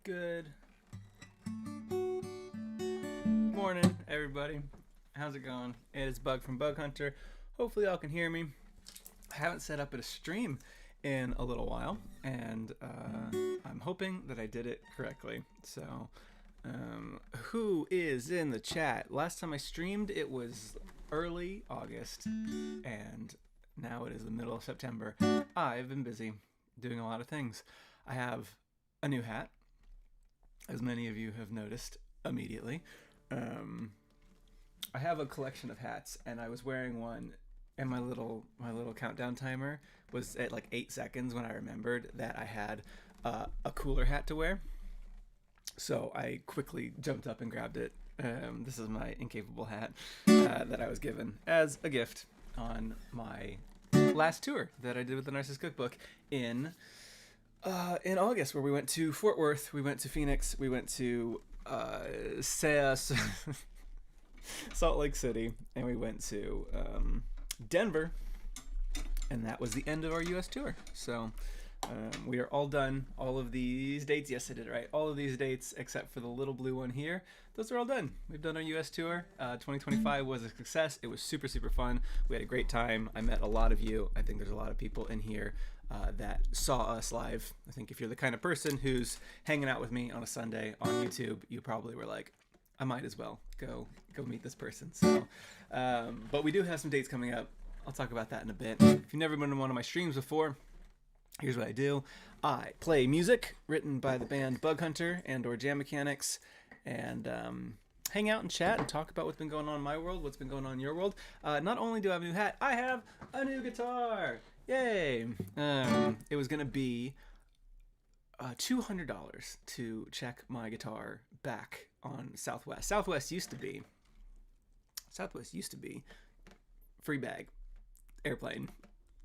Good morning, everybody. How's it going? It is Bug from Bug Hunter. Hopefully y'all can hear me. I haven't set up a stream in a little while, and I'm hoping that I did it correctly. So, who is in the chat? Last time I streamed, it was early August, and now it is the middle of September. I've been busy doing a lot of things. I have a new hat, as many of you have noticed immediately. I have a collection of hats, and I was wearing one, and my little countdown timer was at like 8 seconds when I remembered that I had a cooler hat to wear. So I quickly jumped up and grabbed it. This is my incapable hat that I was given as a gift on my last tour that I did with the Narcissus Cookbook in August, where we went to Fort Worth, we went to Phoenix, we went to Salt Lake City, and we went to Denver, and that was the end of our U.S. tour. So we are all done. All of these dates, yes, I did it right. All of these dates, except for the little blue one here, those are all done. We've done our U.S. tour. 2025 was a success. It was super, super fun. We had a great time. I met a lot of you. I think there's a lot of people in here that saw us live. I think if you're the kind of person who's hanging out with me on a Sunday on YouTube, you probably were like, I might as well go meet this person. So, but we do have some dates coming up. I'll talk about that in a bit. If you've never been to one of my streams before, here's what I do. I play music written by the band Bug Hunter and/or Jam Mechanics, and hang out and chat and talk about what's been going on in my world, what's been going on in your world. Not only do I have a new hat, I have a new guitar. Yay! It was gonna be $200 to check my guitar back on Southwest. Southwest used to be free bag airplane.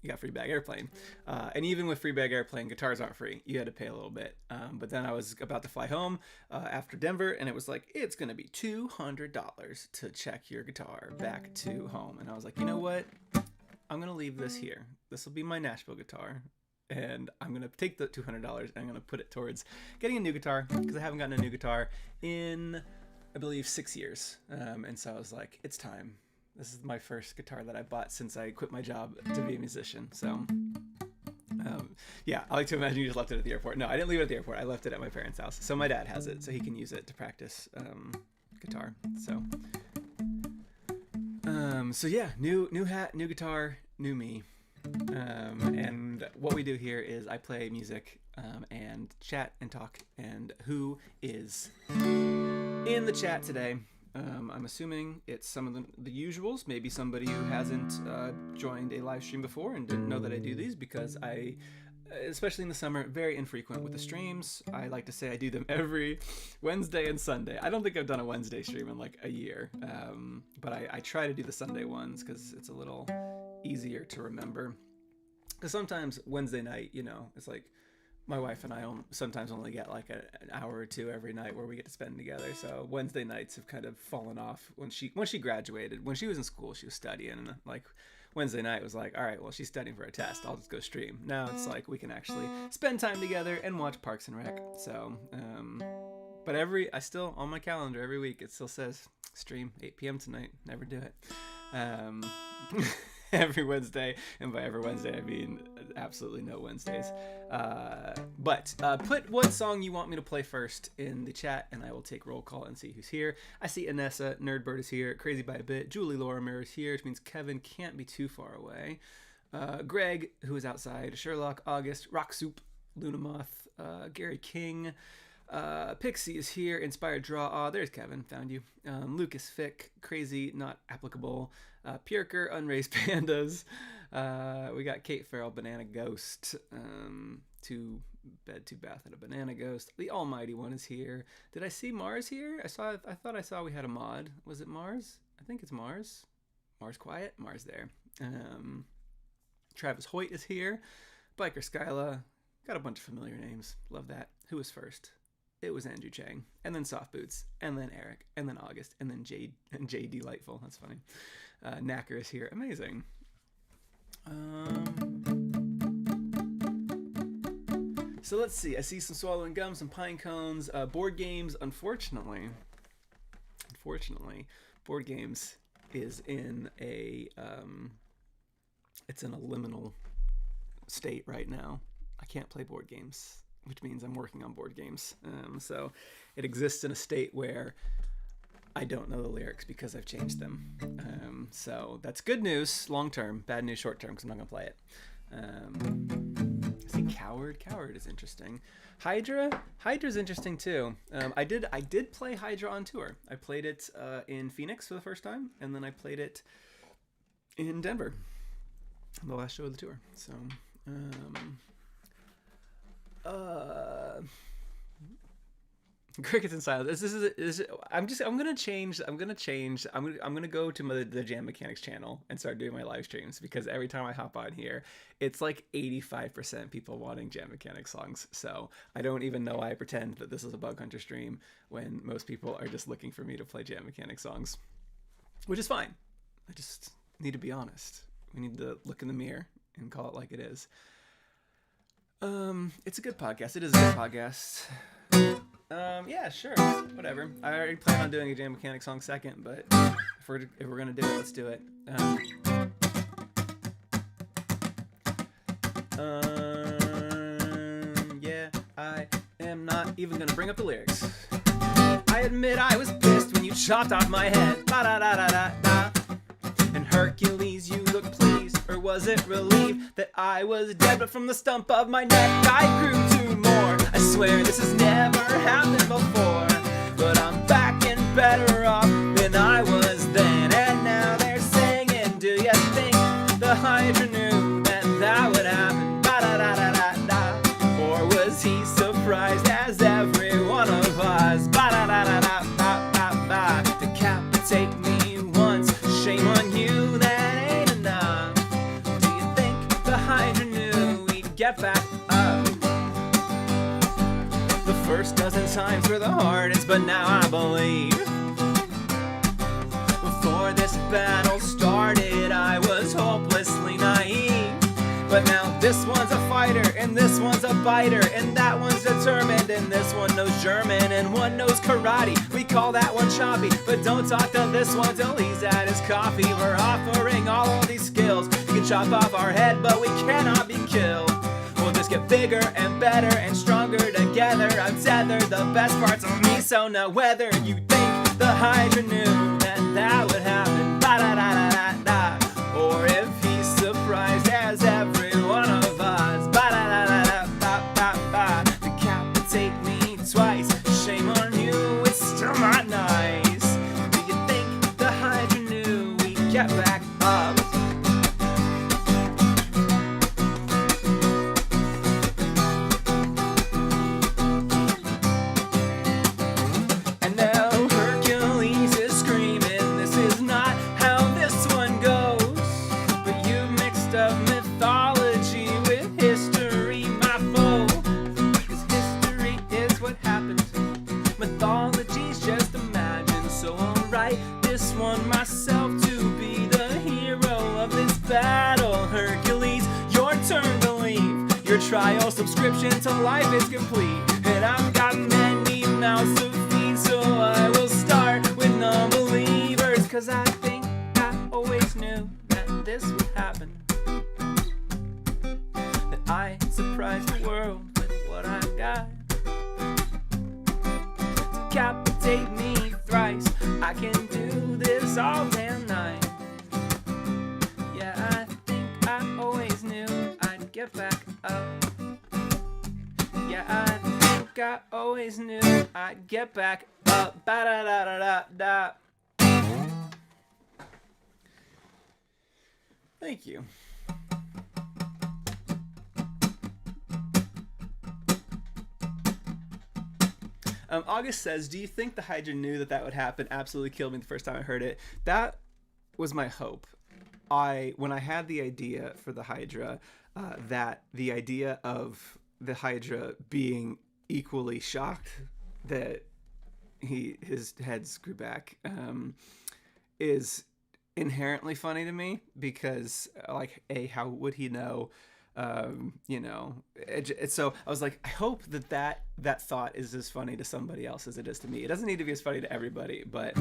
You got free bag airplane, and even with free bag airplane, guitars aren't free. You had to pay a little bit. But then I was about to fly home after Denver, and it was like, it's gonna be $200 to check your guitar back to home. And I was like, you know what? I'm gonna leave this here. This will be my Nashville guitar, and I'm gonna take the $200 and I'm gonna put it towards getting a new guitar, because I haven't gotten a new guitar in, I believe, 6 years. And so I was like, it's time. This is my first guitar that I bought since I quit my job to be a musician. So yeah, I like to imagine you just left it at the airport. No, I didn't leave it at the airport. I left it at my parents' house. So my dad has it, so he can use it to practice guitar. So yeah, new hat, new guitar, new me. And what we do here is I play music and chat and talk. And who is in the chat today? I'm assuming it's some of the usuals, maybe somebody who hasn't joined a live stream before and didn't know that I do these, because I, especially in the summer, very infrequent with the streams. I like to say I do them every Wednesday and Sunday. I don't think I've done a Wednesday stream in like a year, but I try to do the Sunday ones because it's a little easier to remember. Because sometimes Wednesday night, you know, it's like my wife and I sometimes only get like an hour or two every night where we get to spend together. So Wednesday nights have kind of fallen off when she graduated. When she was in school, she was studying, and like Wednesday night was like, all right, well, she's studying for a test, I'll just go stream. Now it's like we can actually spend time together and watch Parks and Rec. So but I still, on my calendar every week, it still says stream 8 p.m. tonight. Never do it. Every Wednesday, and by every Wednesday I mean absolutely no Wednesdays. But put what song you want me to play first in the chat, and I will take roll call and see who's here. I see Anessa, Nerdbird is here, Crazy by a Bit, Julie Lorimer is here, which means Kevin can't be too far away. Greg, who is outside, Sherlock, August, Rock Soup, Lunamoth, Gary King, Pixie is here, Inspired Draw, there's Kevin, found you. Lucas Fick, Crazy, Not Applicable, Pierker, Unraised Pandas, we got Kate Farrell, Banana Ghost, 2 Bed, 2 Bath, and a Banana Ghost. The Almighty One is here. Did I see Mars here? I thought I saw we had a mod. Was it Mars? I think it's Mars. Mars Quiet? Mars there. Travis Hoyt is here. Biker Skyla. Got a bunch of familiar names. Love that. Who was first? It was Andrew Chang, and then Soft Boots, and then Eric, and then August, and then Jade, and Jay Delightful. That's funny. Knacker is here. So let's see. I see some swallowing gum, some pine cones, board games. Unfortunately, board games is in a it's in a liminal state right now. I can't play board games, which means I'm working on board games. So it exists in a state where I don't know the lyrics because I've changed them. So that's good news long term, bad news short term because I'm not gonna play it. I think Coward is interesting. Hydra's interesting too. I did play Hydra on tour. I played it in Phoenix for the first time, and then I played it in Denver, the last show of the tour. So crickets and silence. I'm gonna go to the Jam Mechanics channel and start doing my live streams, because every time I hop on here, it's like 85% people wanting Jam Mechanics songs. So I don't even know why I pretend that this is a Bug Hunter stream when most people are just looking for me to play Jam Mechanics songs, which is fine. I just need to be honest. We need to look in the mirror and call it like it is. It's a good podcast. It is a good podcast. Yeah, sure, whatever. I already plan on doing a Jam Mechanics song second, but if we're gonna do it, let's do it. Yeah, I am not even gonna bring up the lyrics. I admit I was pissed when you chopped off my head. Ba da da da da da. And Hercules, you look pleased, or was it relieved that I was dead? But from the stump of my neck, I grew 2 more. I swear this has never happened before, but I'm back and better off than I was then. And now they're singing, do you think the Hydra knew that would happen? Ba da da da da da. Or was he surprised as every one of us? Ba da da da da ba ba ba. Decapitate me once, shame on you, that ain't enough. Do you think the Hydra knew we'd get back up? The first dozen times were the hardest, but now I believe. Before this battle started, I was hopelessly naive. But now this one's a fighter, and this one's a biter, and that one's determined, and this one knows German, and one knows karate. We call that one choppy, but don't talk to this one till he's at his coffee. We're offering all of these skills. You can chop off our head, but we cannot be killed. We'll just get bigger and better and stronger together. I'm tethered, the best parts of me. So now whether you think the Hydra knew that would happen, ba da da da da da, or if he's surprised as every one of us, ba da da da da ba ba ba. Decapitate me twice, shame on you, it's still not nice. Do you think the Hydra knew we'd get back up? Trial subscription to life is complete, and I've got many mouths to feed, so I will start with non-believers, cause I think I always knew that this would happen, that I surprised the world with what I got. Decapitate me thrice, I can do this all damn night. Yeah, I think I always knew I'd get back up. Yeah, I think I always knew I'd get back up. Ba da da da da da. Thank you. August says, do you think the Hydra knew that would happen? Absolutely killed me the first time I heard it. That was my hope. When I had the idea for the Hydra, that the idea of the Hydra being equally shocked that his heads grew back is inherently funny to me, because like, how would he know? You know, so I was like, I hope that thought is as funny to somebody else as it is to me. It doesn't need to be as funny to everybody, but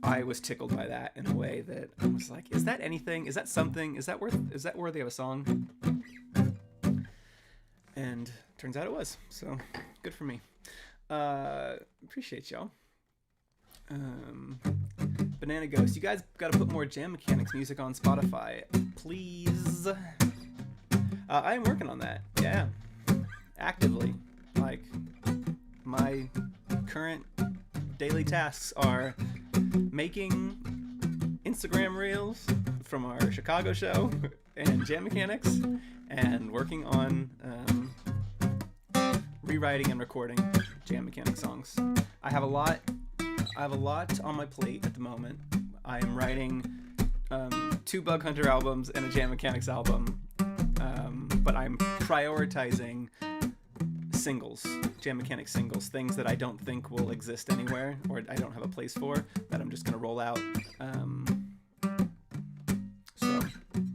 I was tickled by that in a way that I was like, is that anything? Is that something? Is that worthy of a song? And turns out it was. So good for me. Appreciate y'all. Banana Ghost, you guys got to put more Jam Mechanics music on Spotify, please. I am working on that. Yeah, actively. Like, my current daily tasks are making Instagram reels from our Chicago show and Jam Mechanics, and working on rewriting and recording Jam Mechanics songs. I have a lot on my plate at the moment. I am writing 2 Bug Hunter albums and a Jam Mechanics album, but I'm prioritizing singles, Jam Mechanics singles, things that I don't think will exist anywhere, or I don't have a place for, that I'm just gonna roll out. So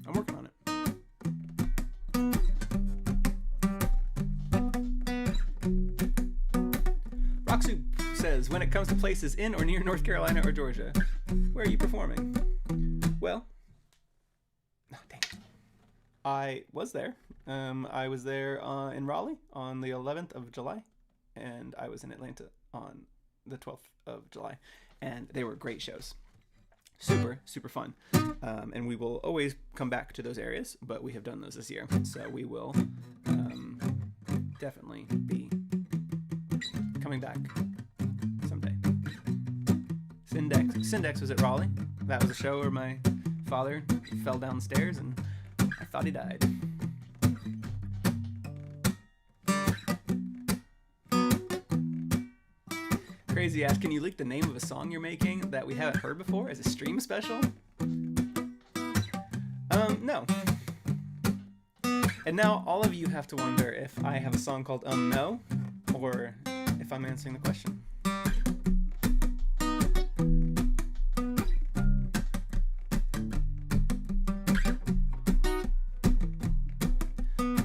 I'm working on it. Roxu says, when it comes to places in or near North Carolina or Georgia, where are you performing? Well, dang. I was there. I was there in Raleigh on the 11th of July, and I was in Atlanta on the 12th of July, and they were great shows. Super, super fun. And we will always come back to those areas, but we have done those this year, so we will definitely be coming back someday. Syndex was at Raleigh. That was a show where my father fell down the stairs and I thought he died. Crazy ass, can you leak the name of a song you're making that we haven't heard before as a stream special? No. And now all of you have to wonder if I have a song called No, or if I'm answering the question.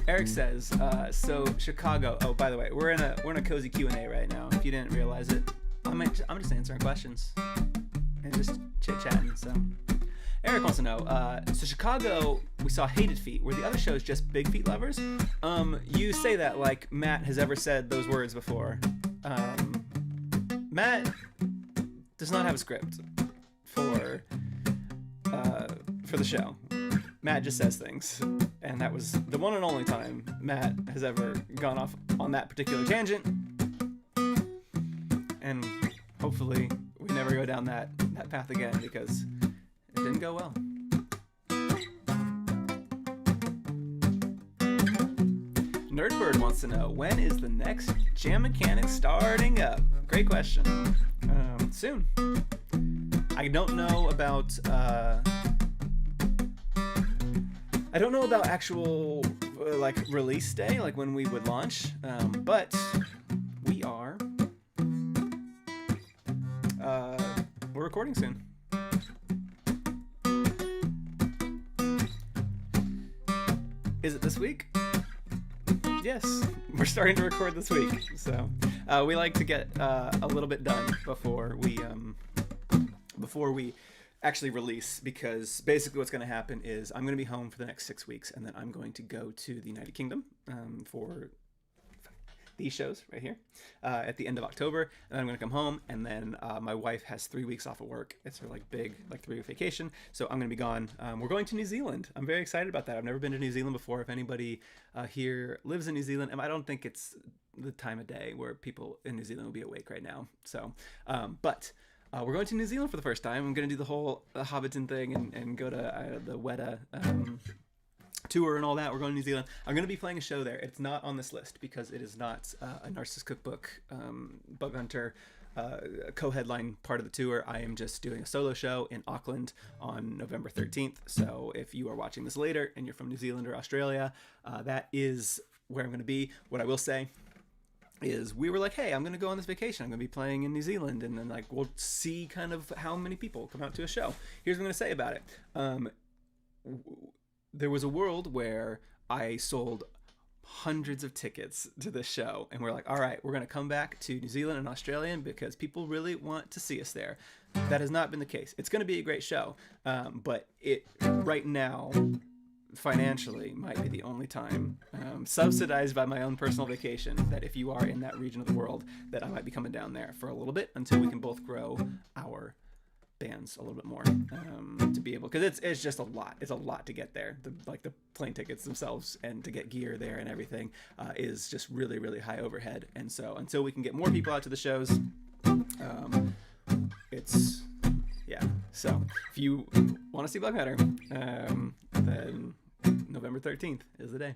Eric says, so Chicago. Oh, by the way, we're in a cozy Q&A right now. If you didn't realize it, I'm just answering questions and just chit-chatting. So Eric wants to know, so Chicago, we saw Hated Feet. Were the other shows just Big Feet lovers? You say that like Matt has ever said those words before. Matt does not have a script for the show. Matt just says things, and that was the one and only time Matt has ever gone off on that particular tangent. And hopefully we never go down that path again, because it didn't go well. Nerdbird wants to know, when is the next Jam Mechanics starting up? Great question. Soon. I don't know about actual like release day, like when we would launch, but we are we're recording soon. Is it this week? Yes, we're starting to record this week. So we like to get a little bit done before we actually release, because basically what's going to happen is I'm going to be home for the next 6 weeks, and then I'm going to go to the United Kingdom for these shows right here at the end of October, and then I'm going to come home, and then my wife has 3 weeks off of work. It's her big 3-week vacation, so I'm going to be gone. We're going to New Zealand. I'm very excited about that. I've never been to New Zealand before. If anybody here lives in New Zealand, and I don't think it's the time of day where people in New Zealand will be awake right now. So, but we're going to New Zealand for the first time. I'm going to do the whole Hobbiton thing and go to the Weta tour and all that. We're going to New Zealand. I'm going to be playing a show there. It's not on this list because it is not a Narcissus Cookbook Bug Hunter co-headline part of the tour. I am just doing a solo show in Auckland on November 13th. So if you are watching this later and you're from New Zealand or Australia, that is where I'm going to be. What I will say is we were like, hey, I'm going to go on this vacation. I'm going to be playing in New Zealand. And then we'll see kind of how many people come out to a show. Here's what I'm going to say about it. There was a world where I sold hundreds of tickets to this show, and we're like, all right, we're going to come back to New Zealand and Australia because people really want to see us there. That has not been the case. It's going to be a great show, but it right now financially might be the only time, subsidized by my own personal vacation, that if you are in that region of the world, that I might be coming down there for a little bit until we can both grow our bands a little bit more, to be able, because it's just a lot. It's a lot to get there. The plane tickets themselves and to get gear there and everything is just really, really high overhead. And so until we can get more people out to the shows, it's so if you want to see Black Matter, then November 13th is the day.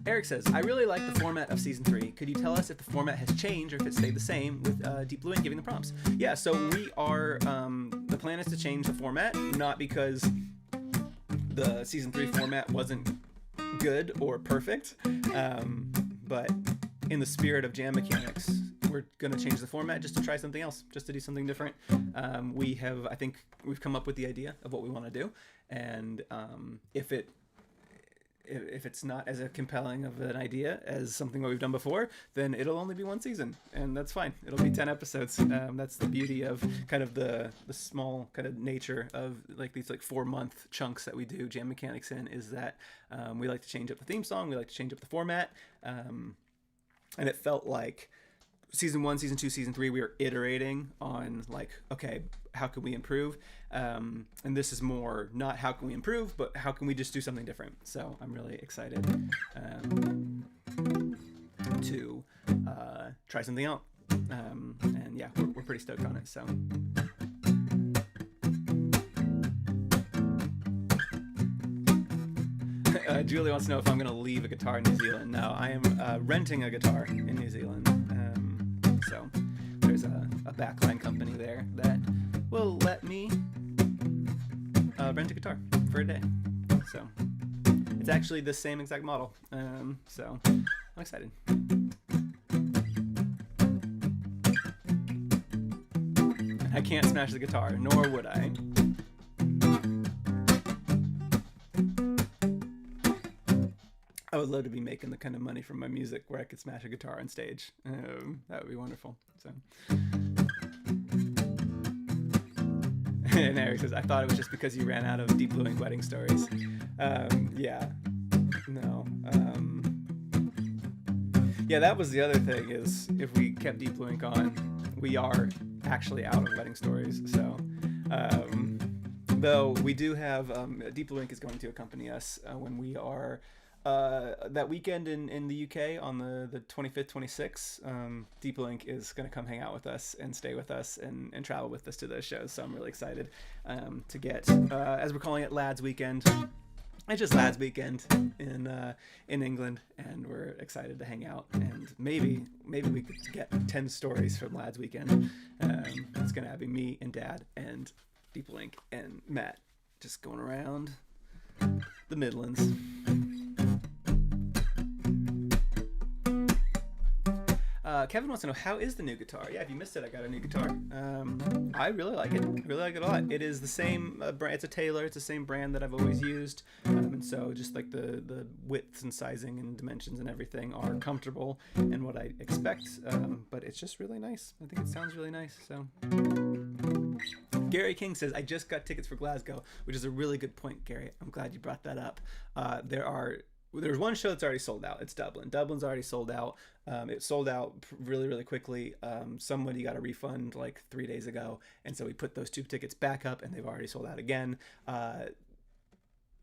Eric says, I really like the format of season 3. Could you tell us if the format has changed or if it stayed the same with Deep Blue Ink giving the prompts? Yeah, so we are, the plan is to change the format, not because the season 3 format wasn't good or perfect, but in the spirit of jam mechanics, we're going to change the format just to try something else, just to do something different. I think we've come up with the idea of what we want to do, and if it's not as compelling of an idea as something that we've done before, then it'll only be one season, and that's fine. It'll be 10 episodes. That's the beauty of kind of the small kind of nature of like these like 4-month chunks that we do jam mechanics in, is that we like to change up the theme song, we like to change up the format, and it felt like season 1, season 2, season 3, we were iterating on like, okay, how can we improve? And this is more not how can we improve, but how can we just do something different? So I'm really excited to try something out. And yeah, we're pretty stoked on it. So. Julie wants to know if I'm going to leave a guitar in New Zealand. No, I am renting a guitar in New Zealand. So there's a backline company there that will let me rent a guitar for a day. So it's actually the same exact model. So I'm excited. I can't smash the guitar, nor would I. I would love to be making the kind of money from my music where I could smash a guitar on stage. That would be wonderful. So. And Eric says, I thought it was just because you ran out of Deep Blue Ink wedding stories. Yeah. No. Yeah, that was the other thing, is if we kept Deep Blue Ink on, we are actually out of wedding stories. So, though we do have, Deep Blue Ink is going to accompany us when we are that weekend in the UK on the 25th, 26th. Deep Blue Ink is going to come hang out with us and stay with us and travel with us to those shows. So I'm really excited to get, as we're calling it, Lads Weekend. It's just Lads Weekend in England, and we're excited to hang out. And maybe we could get 10 stories from Lads Weekend. It's going to be me and Dad and Deep Blue Ink and Matt just going around the Midlands. Kevin wants to know, how is the new guitar? Yeah, if you missed it, I got a new guitar. I really like it. I really like it a lot. It is the same brand. It's a Taylor. It's the same brand that I've always used. And so just like the widths and sizing and dimensions and everything are comfortable and what I expect. But it's just really nice. I think it sounds really nice. So Gary King says, I just got tickets for Glasgow, which is a really good point, Gary. I'm glad you brought that up. There's one show that's already sold out. It's Dublin. Dublin's already sold out. It sold out really, really quickly. Somebody got a refund like 3 days ago, and so we put those 2 tickets back up, and they've already sold out again.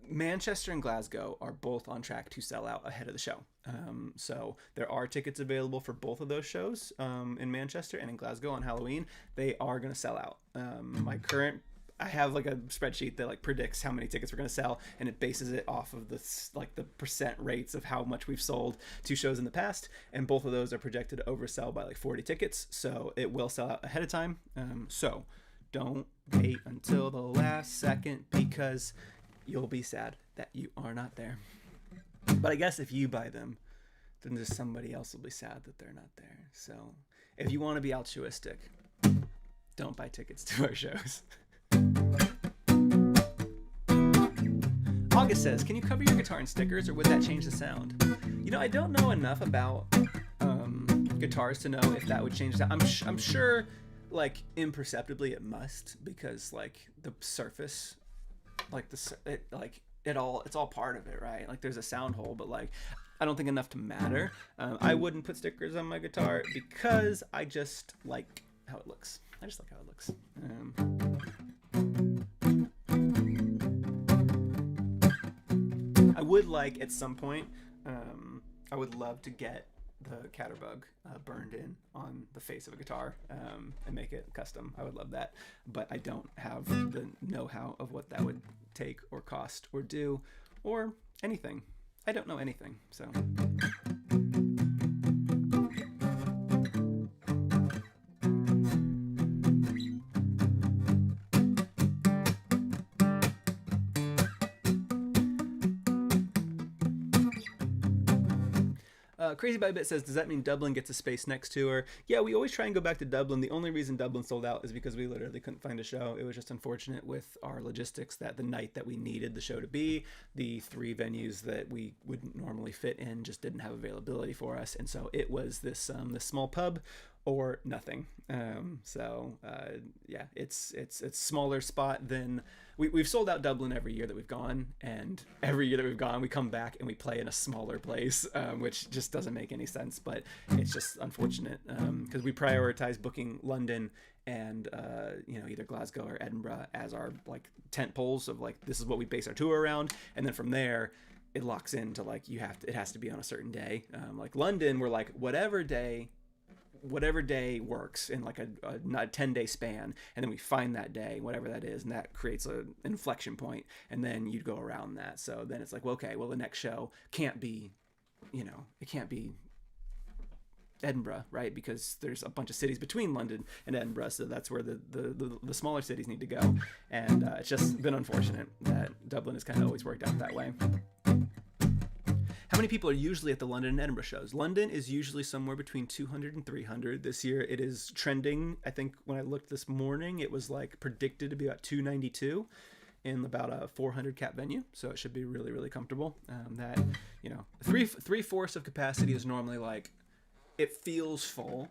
Manchester and Glasgow are both on track to sell out ahead of the show. So there are tickets available for both of those shows in Manchester and in Glasgow on Halloween. They are going to sell out. I have like a spreadsheet that like predicts how many tickets we're going to sell, and it bases it off of the percent rates of how much we've sold to shows in the past, and both of those are projected to oversell by like 40 tickets, so it will sell out ahead of time. So don't wait until the last second, because you'll be sad that you are not there. But I guess if you buy them, then just somebody else will be sad that they're not there. So if you want to be altruistic, don't buy tickets to our shows. August says, can you cover your guitar in stickers, or would that change the sound? You know, I don't know enough about guitars to know if that would change the sound. I'm sure, like, imperceptibly it must, because, like, the surface, like, it's all part of it, right? Like, there's a sound hole, but, like, I don't think enough to matter. I wouldn't put stickers on my guitar because I just like how it looks. I just like how it looks. I would like, at some point, I would love to get the Catterbug burned in on the face of a guitar and make it custom. I would love that, but I don't have the know-how of what that would take or cost or do or anything. I don't know anything, so. Crazy by a Bit says, does that mean Dublin gets a Space Next tour? Yeah, we always try and go back to Dublin. The only reason Dublin sold out is because we literally couldn't find a show. It was just unfortunate with our logistics that the night that we needed the show to be, the 3 venues that we wouldn't normally fit in just didn't have availability for us. And so it was this small pub or nothing. Yeah, it's a smaller spot than we've sold out Dublin every year that we've gone, and every year that we've gone we come back and we play in a smaller place, which just doesn't make any sense, but it's just unfortunate because we prioritize booking London and either Glasgow or Edinburgh as our like tent poles of like this is what we base our tour around, and then from there it locks into like it has to be on a certain day. Like London, we're like whatever day works in like a 10-day span, and then we find that day, whatever that is, and that creates an inflection point, and then you'd go around that. So then it's like, well, okay, well the next show can't be, it can't be Edinburgh, right? Because there's a bunch of cities between London and Edinburgh, so that's where the smaller cities need to go, and it's just been unfortunate that Dublin has kind of always worked out that way. How many people are usually at the London and Edinburgh shows? London is usually somewhere between 200 and 300. This year it is trending. I think when I looked this morning, it was like predicted to be about 292 in about a 400 cap venue. So it should be really, really comfortable. Three-fourths of capacity is normally like, it feels full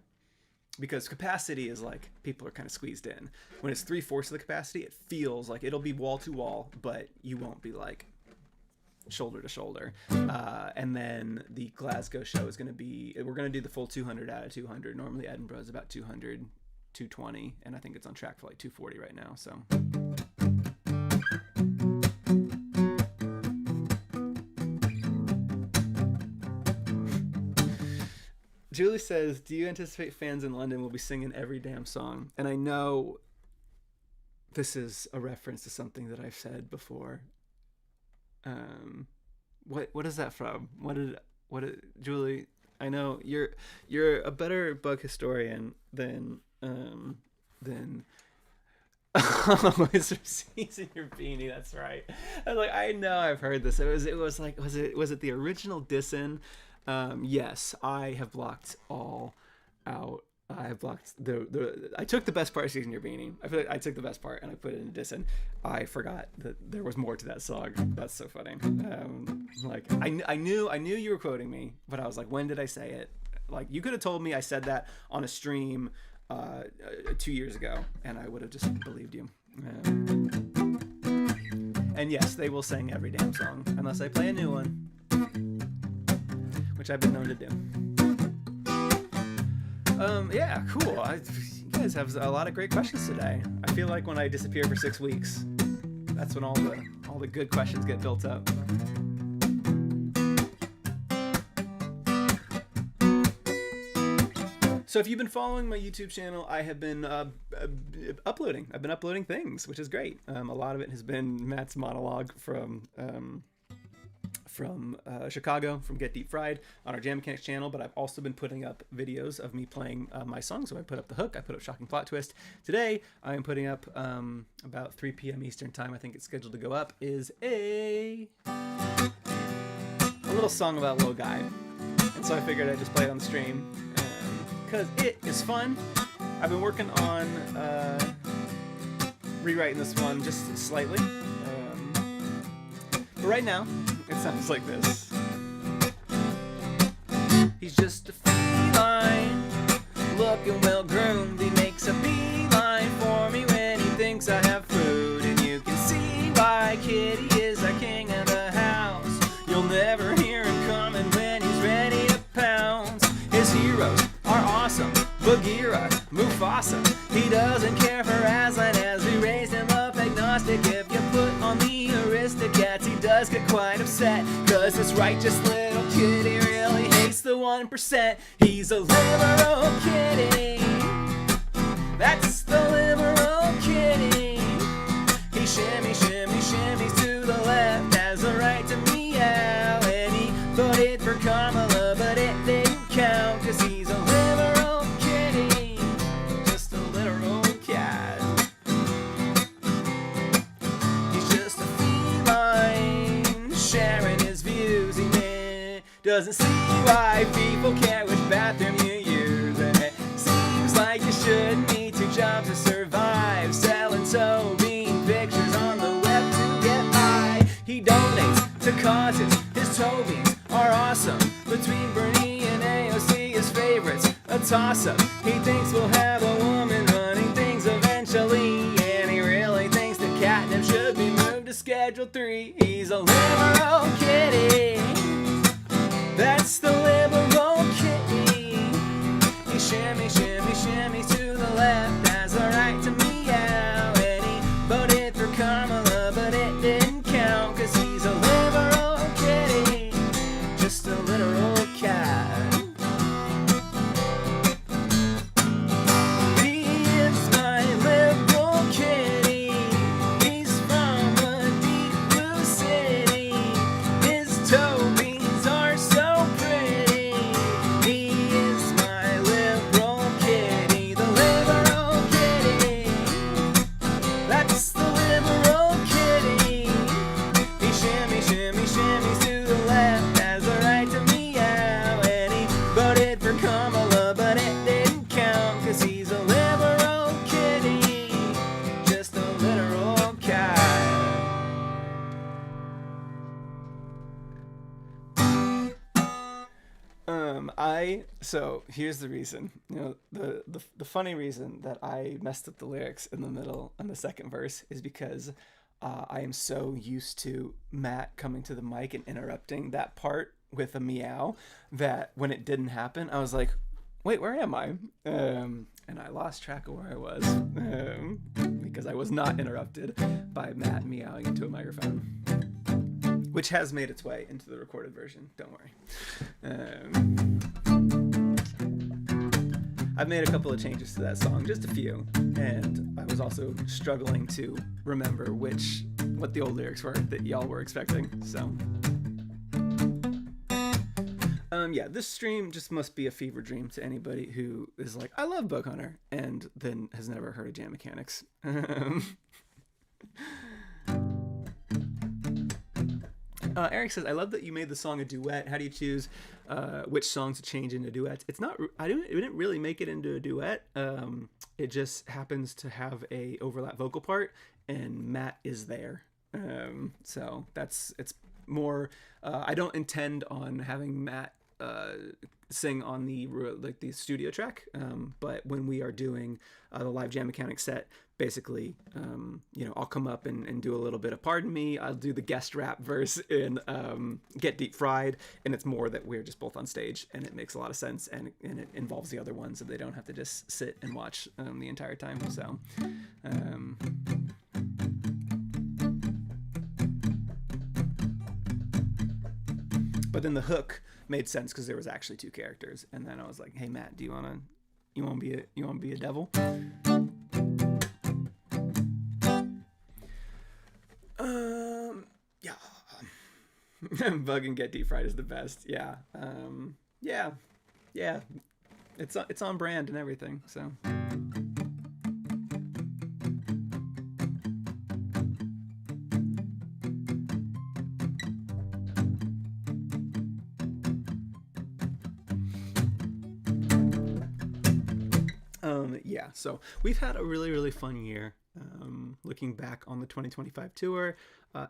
because capacity is like people are kind of squeezed in. When it's 3/4 of the capacity, it feels like it'll be wall to wall, but you won't be like shoulder to shoulder. And then the Glasgow show is going to be, we're going to do the full 200 out of 200. Normally Edinburgh is about 200, 220, and I think it's on track for like 240 right now. So Julie says, do you anticipate fans in London will be singing every damn song? And I know this is a reference to something that I've said before. What is that from? Julie, I know you're a better bug historian than it's season your beanie. That's right. I was like, I know I've heard this. It was like, was it the original Dissin? Yes, I have blocked all out. I have blocked I took the best part of Season Your Beanie. I feel like I took the best part and I put it in Dissin. I forgot that there was more to that song. That's so funny. Like I knew you were quoting me, but I was like, when did I say it? Like you could have told me I said that on a stream 2 years ago, and I would have just believed you. And yes, they will sing every damn song unless I play a new one, which I've been known to do. Yeah, cool. You guys have a lot of great questions today. I feel like when I disappear for 6 weeks, that's when all the good questions get built up. So if you've been following my YouTube channel, I have been uploading. I've been uploading things, which is great. A lot of it has been Matt's monologue from Chicago, from Get Deep Fried on our Jam Mechanics channel, but I've also been putting up videos of me playing my songs. So I put up The Hook, I put up Shocking Plot Twist. Today, I am putting up, about 3 p.m. Eastern time, I think it's scheduled to go up, is a little song about a little guy. And so I figured I'd just play it on the stream, because it is fun. I've been working on rewriting this one just slightly. But right now, it sounds like this. He's just a feline, looking well groomed. He makes a beeline for me when he thinks I have food. And you can see why Kitty is the king of the house. You'll never hear him coming when he's ready to pounce. His heroes are awesome, Bagheera, Mufasa. He doesn't care for Aslan as we raised him up agnostic. If you put on the Aristocats, he does get quite upset, cause this righteous little kitty really hates the 1%. He's a liberal kitty, that's the liberal kitty. He shimmy, shimmy, shimmies to the left, has a right to meow. And he voted for Kamala, but it didn't count, cause he's a liberal kitty, just a literal cat. He's just a feline, sharing his views. He doesn't see why people care which bathroom you use. And it seems like you shouldn't need 2 jobs to survive, selling soapbean pictures on the web to get by. He donates to causes, his toe beans are awesome. Between Bernie and AOC, his favorites, a toss-up. He thinks we'll have a woman running things eventually, and he really thinks that catnip should be moved to Schedule 3. He's a liberal kitty, that's the liberal kitty. He shimmy, shimmy, shimmy to the left, has a right to meow. And he voted for Kamala, but it didn't count, cause he's a liberal kitty, just a literal cat. He is my liberal kitty, he's from a deep blue city. His toe beans are so pretty. He is my liberal kitty, the liberal kitty, that's the liberal kitty. He shimmy, shimmy, shimmies to the left, has a right to meow. And he voted for Kamala, but it didn't count, cause he's a liberal kitty, just a literal cat. So here's the reason. The funny reason that I messed up the lyrics in the middle on the second verse is because I am so used to Matt coming to the mic and interrupting that part with a meow that when it didn't happen, I was like, wait, where am I? And I lost track of where I was because I was not interrupted by Matt meowing into a microphone, which has made its way into the recorded version. Don't worry. I've made a couple of changes to that song, just a few, and I was also struggling to remember what the old lyrics were that y'all were expecting. So, yeah, this stream just must be a fever dream to anybody who is like, I love Bug Hunter, and then has never heard of Jam Mechanics. Eric says, I love that you made the song a duet. How do you choose which songs to change into duets? It didn't really make it into a duet. It just happens to have a overlap vocal part, and Matt is there. So it's more, I don't intend on having Matt sing on the studio track, but when we are doing the live Jam Mechanics set, basically, I'll come up and do a little bit of Pardon Me. I'll do the guest rap verse in Get Deep Fried, and it's more that we're just both on stage, and it makes a lot of sense, and it involves the other ones, so they don't have to just sit and watch the entire time. So, but then the hook made sense because there was actually 2 characters, and then I was like, hey Matt, do you want to be a devil? Yeah. Bug and Get Deep Fried is the best. Yeah. Yeah. It's on brand and everything. So. Yeah, so we've had a really, really fun year. Looking back on the 2025 tour,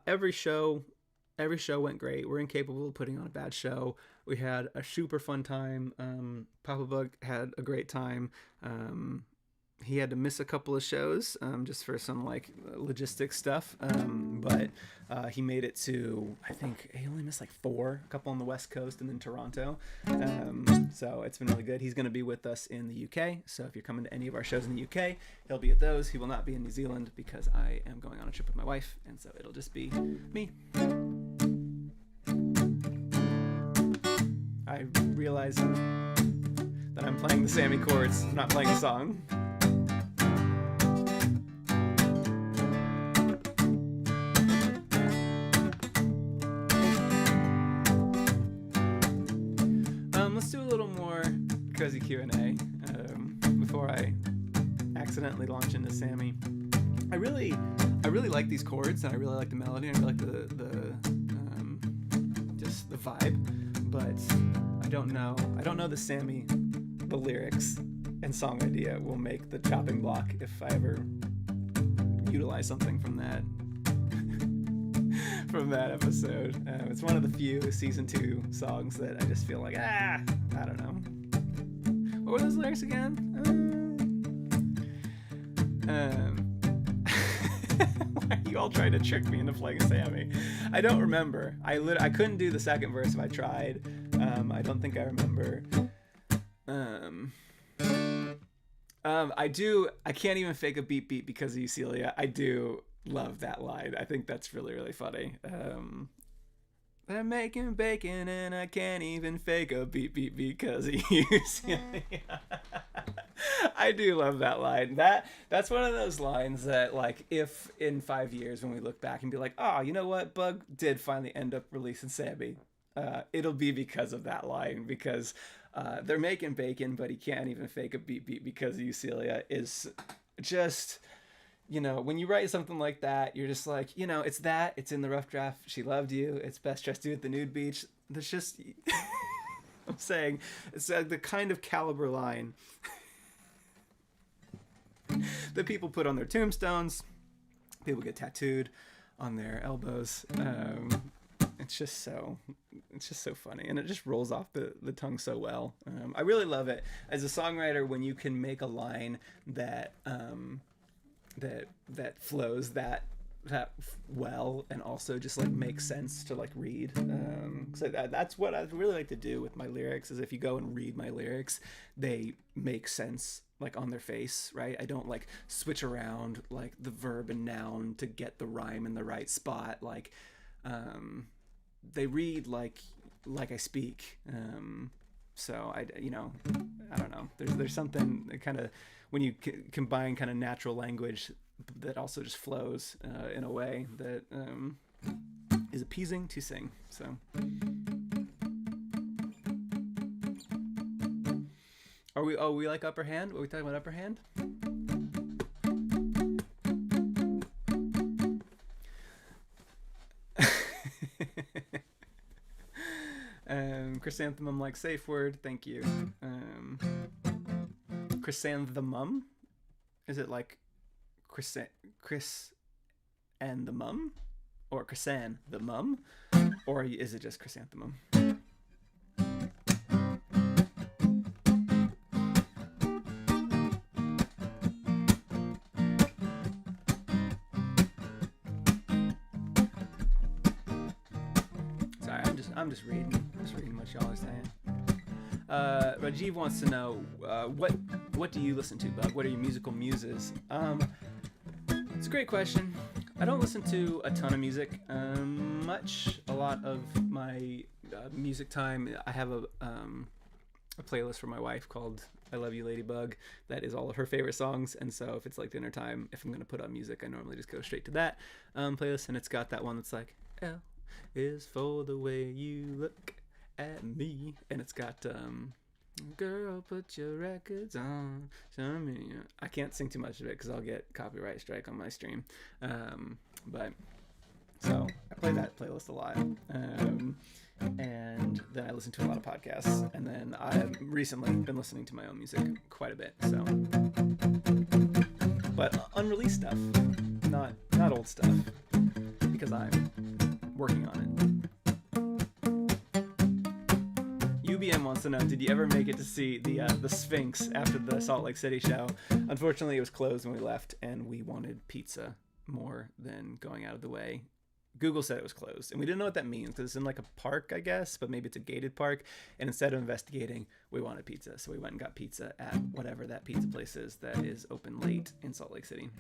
every show, every show went great. We're incapable of putting on a bad show. We had a super fun time. Papa Bug had a great time. He had to miss a couple of shows just for some like logistics stuff, but he made it to, I think he only missed like 4, a couple on the West Coast and then Toronto. So it's been really good. He's going to be with us in the UK, so if you're coming to any of our shows in the UK, he'll be at those. He will not be in New Zealand because I am going on a trip with my wife, and so it'll just be me. I realize that I'm playing the Sammy chords, I'm not playing the song. Let's do a little more cozy Q&A before I accidentally launch into Sammy. I really like these chords, and I really like the melody, and I really like the just the vibe, but I don't know the lyrics and song idea will make the chopping block if I ever utilize something from that episode. It's one of the few season 2 songs that I just feel like, I don't know. What were those lyrics again? Why are you all trying to trick me into playing Sammy? I don't remember. I couldn't do the second verse if I tried. I don't think I remember. I can't even fake a beat because of you, Celia. I do love that line. I think that's really, really funny. I'm making bacon and I can't even fake a beat because of you, Celia. I do love that line. That's one of those lines that, like, if in 5 years when we look back and be like, oh, you know what, Bug did finally end up releasing Sammy, it'll be because of that line, because they're making bacon, but he can't even fake a beat because of you, Celia, is just, you know, when you write something like that, you're just like, you know, it's in the rough draft. She loved you. It's best dressed dude at the nude beach. There's just, I'm saying, it's the kind of caliber line that people put on their tombstones. People get tattooed on their elbows. It's just so funny, and it just rolls off the tongue so well. I really love it as a songwriter when you can make a line that that flows that well, and also just like makes sense to like read. So that's what I really like to do with my lyrics, is if you go and read my lyrics, they make sense like on their face, right? I don't like switch around like the verb and noun to get the rhyme in the right spot. Like they read like I speak. So I don't know. There's something that kind of, when you combine kind of natural language that also just flows in a way that is appeasing to sing. So are we like Upper Hand? Are we talking about Upper Hand? Chrysanthemum like safe word, thank you. Chrysanthemum? Is it like Chris and the mum? Or Chrysan the mum? Or is it just chrysanthemum? Sorry, I'm just reading what y'all are saying. Rajiv wants to know what do you listen to, Bug? What are your musical muses? It's a great question. I don't listen to a ton of music much. A lot of my music time, I have a playlist for my wife called I Love You Ladybug that is all of her favorite songs, and so if it's like dinner time, if I'm going to put on music, I normally just go straight to that playlist, and it's got that one that's like L is for the way you look at me, and it's got girl, put your records on, show me. I can't sing too much of it because I'll get copyright strike on my stream, but so I play that playlist a lot, and then I listen to a lot of podcasts, and then I've recently been listening to my own music quite a bit, so, but unreleased stuff, not old stuff, because I'm working on it. UBM wants to know, did you ever make it to see the Sphinx after the Salt Lake City show? Unfortunately, it was closed when we left, and we wanted pizza more than going out of the way. Google said it was closed, and we didn't know what that means because it's in like a park, I guess, but maybe it's a gated park. And instead of investigating, we wanted pizza, so we went and got pizza at whatever that pizza place is that is open late in Salt Lake City.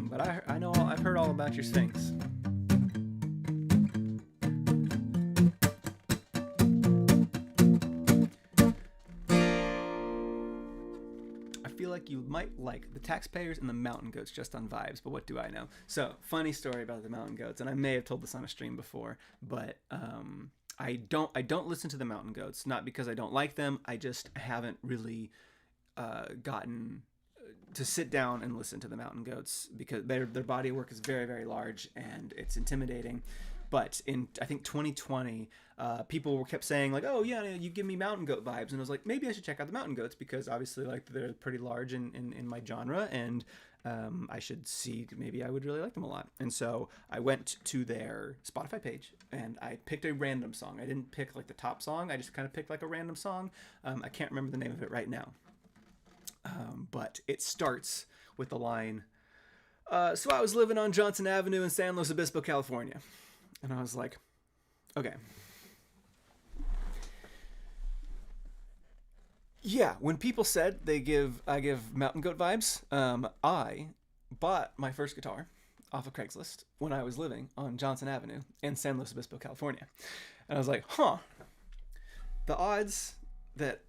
But I know I've heard all about your Sphinx. Like you might like the taxpayers and the mountain goats just on vibes, but what do I know? So funny story about the mountain goats, and I may have told this on a stream before, but I don't listen to the mountain goats, not because I don't like them. I just haven't really gotten to sit down and listen to the mountain goats because their body of work is very, very large and it's intimidating. But in, I think, 2020, people kept saying, like, oh, yeah, you give me mountain goat vibes. And I was like, maybe I should check out the mountain goats because, obviously, like, they're pretty large in my genre. And I should see, maybe I would really like them a lot. And so I went to their Spotify page, and I picked a random song. I didn't pick, like, the top song. I just kind of picked, like, a random song. I can't remember the name of it right now. But it starts with the line, so I was living on Johnson Avenue in San Luis Obispo, California. And I was like, okay. Yeah, when people said I give mountain goat vibes, I bought my first guitar off of Craigslist when I was living on Johnson Avenue in San Luis Obispo, California. And I was like, huh, the odds that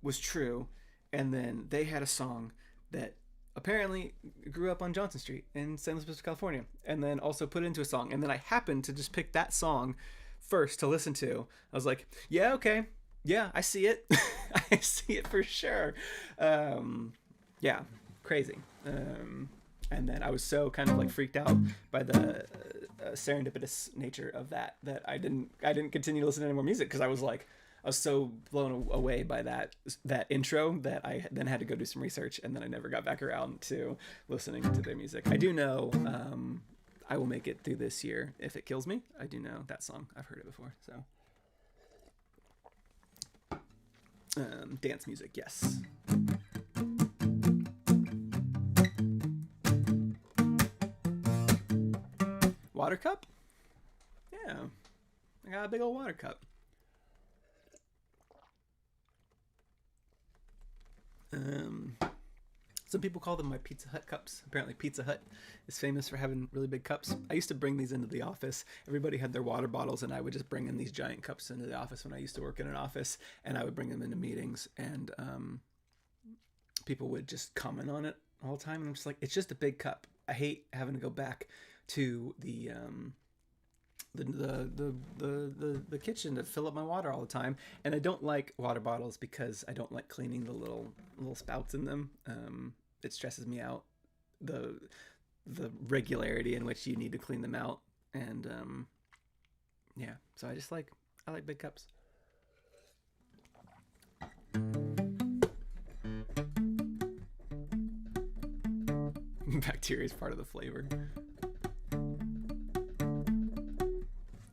was true. And then they had a song that apparently grew up on Johnson Street in San Luis Obispo, California, and then also put it into a song. And then I happened to just pick that song first to listen to. I was like, yeah, okay. Yeah, I see it. I see it for sure. Yeah, crazy. And then I was so kind of like freaked out by the serendipitous nature of that I didn't continue to listen to any more music because I was so blown away by that intro that I then had to go do some research, and then I never got back around to listening to their music. I do know I Will Make It Through This Year If It Kills Me. I do know that song. I've heard it before. So dance music, yes. Water cup? Yeah. I got a big old water cup. Some people call them my Pizza Hut cups. Apparently Pizza Hut is famous for having really big cups. I used to bring these into the office. Everybody had their water bottles, and I would just bring in these giant cups into the office when I used to work in an office, and I would bring them into meetings, and people would just comment on it all the time, and I'm just like, it's just a big cup. I hate having to go back to the kitchen to fill up my water all the time, and I don't like water bottles because I don't like cleaning the little spouts in them. It stresses me out, the regularity in which you need to clean them out, and yeah, so I like big cups. Bacteria is part of the flavor.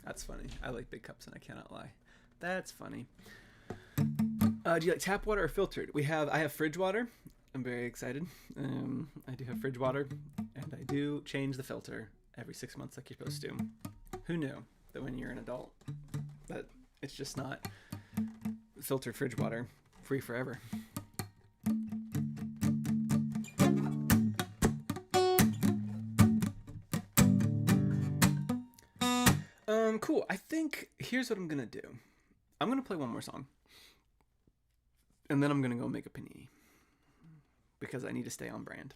That's funny. I like big cups, and I cannot lie. That's funny. Do you like tap water or filtered? I have fridge water. I'm very excited. I do have fridge water, and I do change the filter every 6 months like you're supposed to. Who knew that when you're an adult that it's just not filtered fridge water free forever? Cool. I think here's what I'm gonna do. I'm gonna play one more song, and then I'm gonna go make a panini because I need to stay on brand.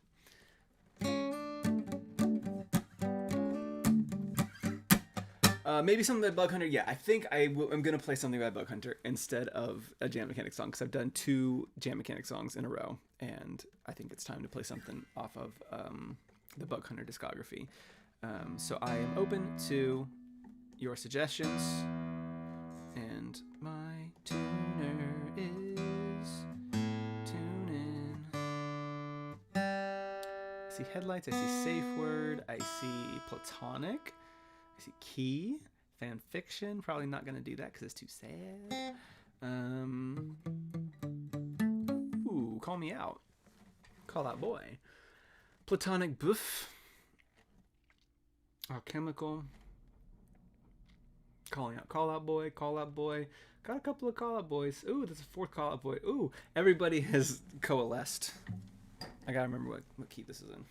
Maybe something by Bug Hunter. Yeah, I think I'm gonna play something by Bug Hunter instead of a Jam Mechanic song because I've done 2 Jam Mechanic songs in a row, and I think it's time to play something off of the Bug Hunter discography. So I am open to your suggestions, and my tuner is see headlights. I see safe word. I see platonic. I see key. Fan fiction. Probably not going to do that because it's too sad. Ooh, call me out. Call out boy. Platonic boof. Alchemical. Calling out. Call out boy. Call out boy. Got a couple of call out boys. Ooh, there's a fourth call out boy. Ooh, everybody has coalesced. I gotta remember what key this is in.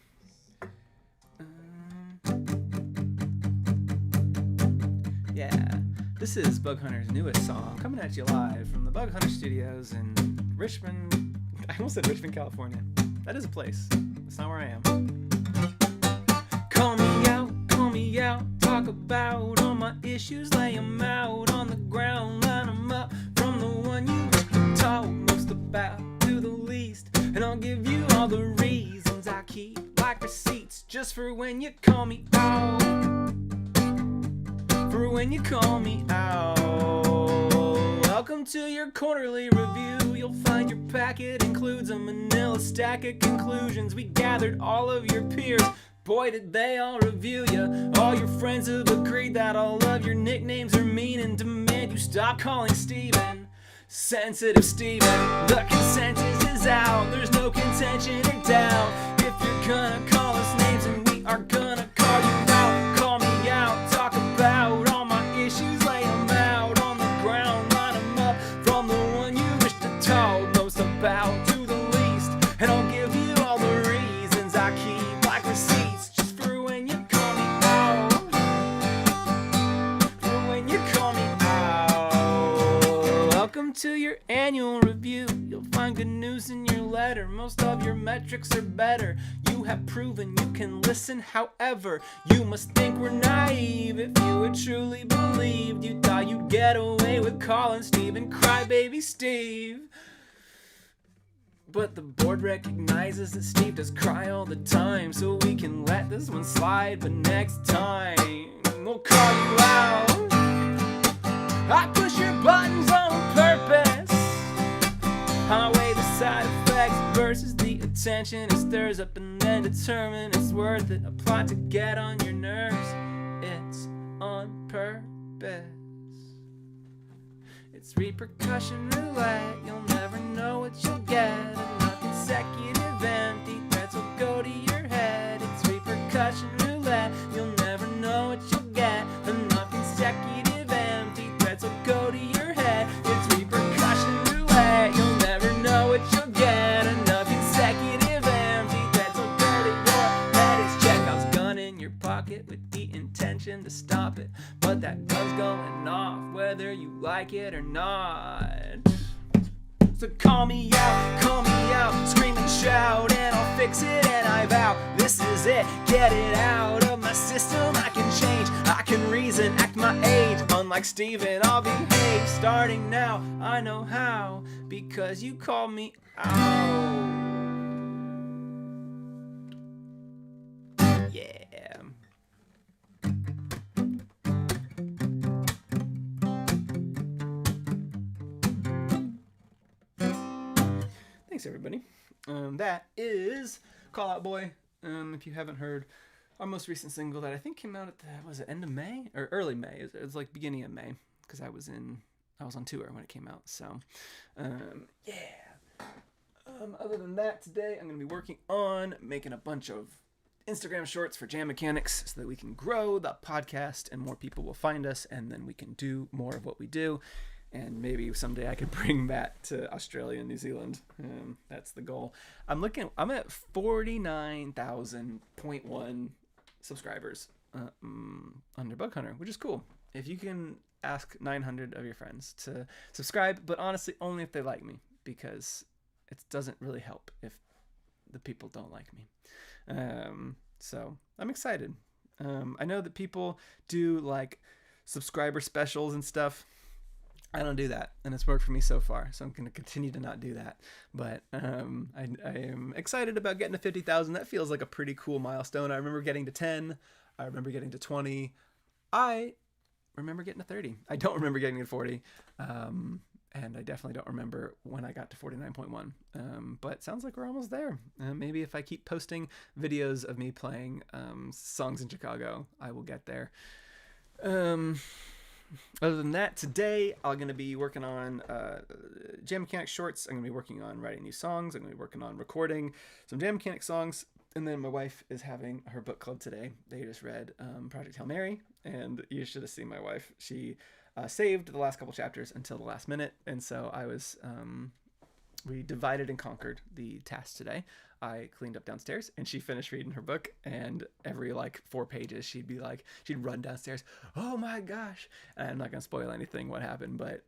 Yeah, this is Bug Hunter's newest song, coming at you live from the Bug Hunter Studios in Richmond. I almost said Richmond, California. That is a place. That's not where I am. Call me out, talk about all my issues, lay 'em out on the ground, line 'em up from the one you talk most about to the least, and I'll give you all the reasons I keep like receipts just for when you call me out, for when you call me out. Welcome to your quarterly review. You'll find your packet includes a manila stack of conclusions. We gathered all of your peers. Boy, did they all review you. All your friends have agreed that all of your nicknames are mean and demand you stop calling Steven Sensitive Steven. The consensus is out. There's no contention or doubt. If you're gonna call us names, and we are gonna call you out. Call me out. Talk about all my issues. Lay 'em out on the ground. Line 'em up from the one you wish to talk most about to the least. And I'll give you all the reasons I keep like receipts. To your annual review, you'll find good news in your letter. Most of your metrics are better. You have proven you can listen. However, you must think we're naive. If you had truly believed, you thought you'd get away with calling Steven Crybaby Steve. But the board recognizes that Steve does cry all the time, so we can let this one slide. But next time, we'll call you out. I push your buttons on purpose. I weigh the side effects versus the attention. It stirs up and then determine it's worth it. A plot to get on your nerves. It's on purpose. It's repercussion roulette. You'll never know what you'll get. Enough consecutive empty threats will go to your head. It's repercussion roulette. You'll never know what you'll get. Enough consecutive empty threats will go to your head. It's repercussion roulette. You'll never know what you'll get. Enough consecutive empty threats will go to your head. It's Chekhov's gun in your pocket with the intention to stop it, but that gun's going off whether you like it or not. So call me out, scream and shout, and I'll fix it, and I vow, this is it, get it out of my system. I can change, I can reason, act my age. Unlike Steven, I'll behave starting now. I know how, because you called me out. Yeah. Thanks, everybody. That is Call Out Boy. If you haven't heard, our most recent single that I think came out at the end of May or early May. It was like beginning of May because I was on tour when it came out. So, yeah. Other than that, today I'm going to be working on making a bunch of Instagram shorts for Jam Mechanics so that we can grow the podcast and more people will find us, and then we can do more of what we do. And maybe someday I could bring that to Australia and New Zealand. That's the goal. I'm at 49,000.1 subscribers under Bug Hunter, which is cool. If you can ask 900 of your friends to subscribe, but honestly, only if they like me, because it doesn't really help if the people don't like me. So I'm excited. I know that people do like subscriber specials and stuff. I don't do that, and it's worked for me so far, so I'm going to continue to not do that. But I am excited about getting to 50,000. That feels like a pretty cool milestone. I remember getting to 10. I remember getting to 20. I remember getting to 30. I don't remember getting to 40. and I definitely don't remember when I got to 49.1. But sounds like we're almost there. Maybe if I keep posting videos of me playing songs in Chicago, I will get there. Other than that, today I'm going to be working on Jam Mechanics shorts. I'm going to be working on writing new songs. I'm going to be working on recording some Jam Mechanics songs. And then my wife is having her book club today. They just read Project Hail Mary, and you should have seen my wife. She saved the last couple chapters until the last minute, and so I was we divided and conquered the task today. I cleaned up downstairs, and she finished reading her book, and every like 4 pages she'd run downstairs, oh my gosh. And I'm not gonna spoil anything what happened, but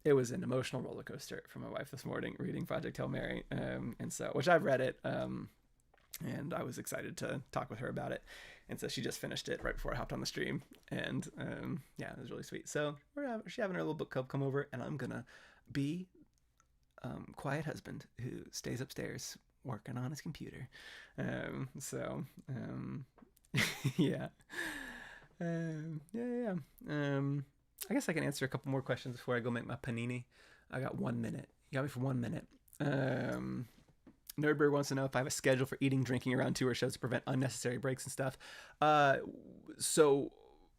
it was an emotional roller coaster for my wife this morning reading Project Hail Mary, and so, which I've read it, and I was excited to talk with her about it. And so she just finished it right before I hopped on the stream. And yeah, it was really sweet. So she's having her little book club come over, and I'm going to be quiet husband who stays upstairs working on his computer. Yeah. Yeah. I guess I can answer a couple more questions before I go make my panini. I got 1 minute. You got me for 1 minute. Nerdberg wants to know if I have a schedule for eating, drinking around tour shows to prevent unnecessary breaks and stuff. So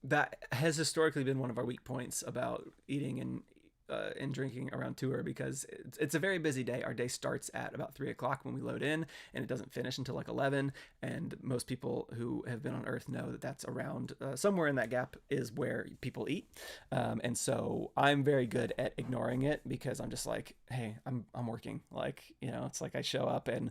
that has historically been one of our weak points about eating and drinking around tour, because it's a very busy day. Our day starts at about 3 o'clock when we load in, and it doesn't finish until like 11. And most people who have been on Earth know that that's around somewhere in that gap is where people eat. And so I'm very good at ignoring it, because I'm just like, hey, I'm working. Like, you know, it's like I show up and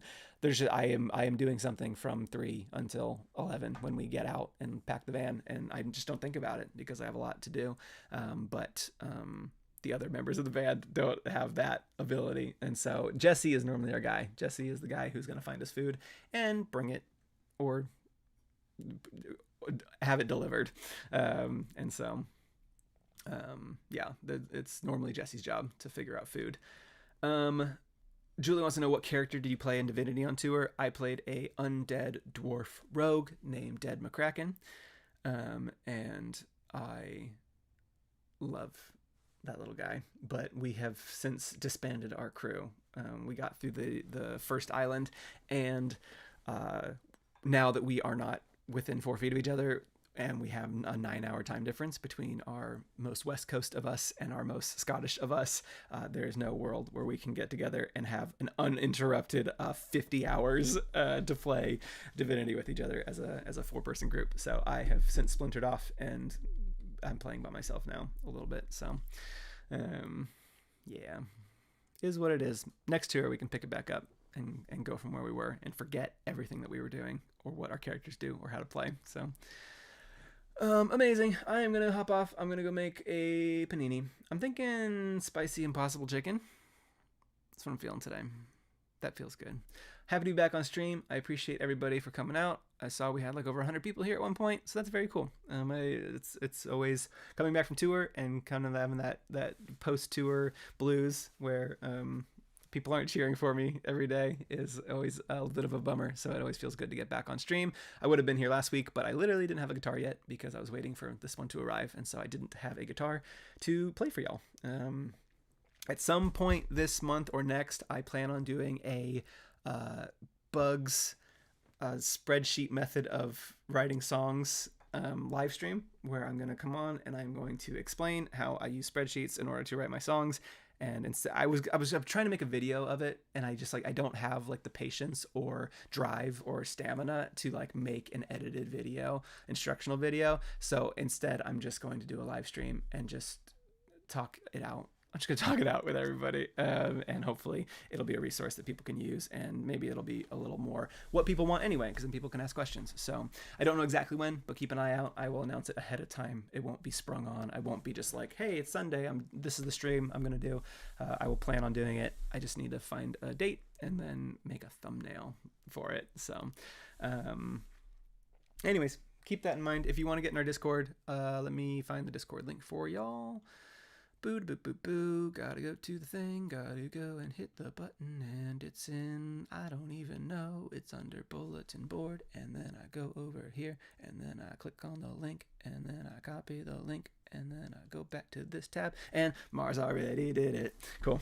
I am doing something from 3 until 11 when we get out and pack the van, and I just don't think about it because I have a lot to do. But the other members of the band don't have that ability. And so Jesse is normally our guy. Jesse is the guy who's going to find us food and bring it or have it delivered. And so, yeah, it's normally Jesse's job to figure out food. Julie wants to know, what character did you play in Divinity on tour? I played a undead dwarf rogue named Dead McCracken. And I love that little guy, but we have since disbanded our crew. We got through the first island, and now that we are not within 4 feet of each other, and we have a 9-hour time difference between our most West Coast of us and our most Scottish of us, there is no world where we can get together and have an uninterrupted 50 hours to play Divinity with each other as a 4-person group. So I have since splintered off, and I'm playing by myself now a little bit. So yeah, is what it is. Next tour we can pick it back up and go from where we were and forget everything that we were doing or what our characters do or how to play. So amazing. I am gonna hop off. I'm gonna go make a panini. I'm thinking spicy impossible chicken. That's what I'm feeling today. That feels good. Happy to be back on stream. I appreciate everybody for coming out. I saw we had like over 100 people here at one point, so that's very cool. It's always coming back from tour and kind of having that post-tour blues where people aren't cheering for me every day is always a bit of a bummer. So it always feels good to get back on stream. I would have been here last week, but I literally didn't have a guitar yet because I was waiting for this one to arrive, and so I didn't have a guitar to play for y'all. At some point this month or next, I plan on doing a Bugs spreadsheet method of writing songs live stream, where I'm going to come on and I'm going to explain how I use spreadsheets in order to write my songs. And instead, I was trying to make a video of it, and I just I don't have like the patience or drive or stamina to like make an edited video, instructional video. So instead, I'm just going to do a live stream and just talk it out. I'm just going to talk it out with everybody, and hopefully it'll be a resource that people can use, and maybe it'll be a little more what people want anyway, because then people can ask questions. So I don't know exactly when, but keep an eye out. I will announce it ahead of time. It won't be sprung on. I won't be just like, hey, it's Sunday. This is the stream I'm going to do. I will plan on doing it. I just need to find a date and then make a thumbnail for it. So anyways, keep that in mind. If you want to get in our Discord, let me find the Discord link for y'all. Boo boo boo boo. Gotta go to the thing. Gotta go and hit the button, and it's in. I don't even know. It's under bulletin board, and then I go over here, and then I click on the link, and then I copy the link, and then I go back to this tab, and Mars already did it. Cool.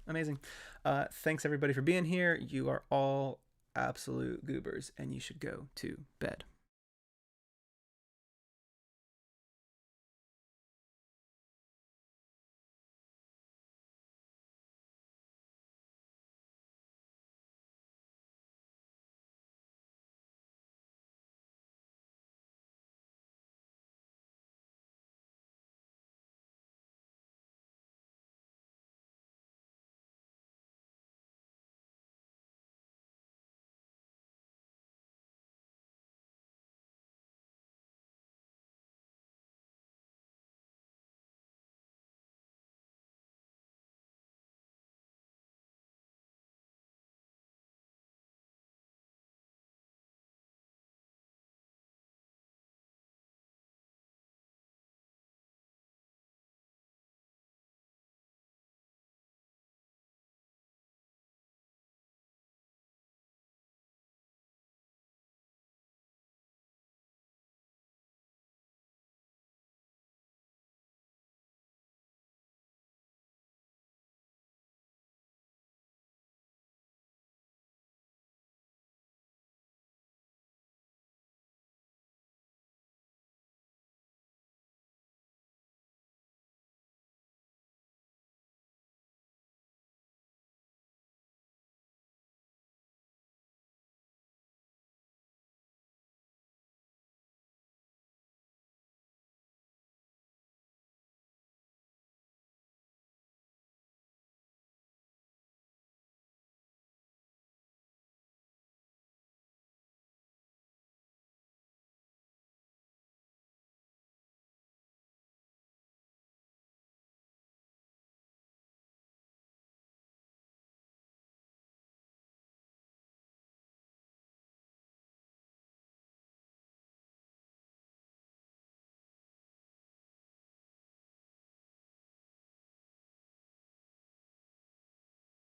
Amazing. Thanks everybody for being here. You are all absolute goobers, and you should go to bed.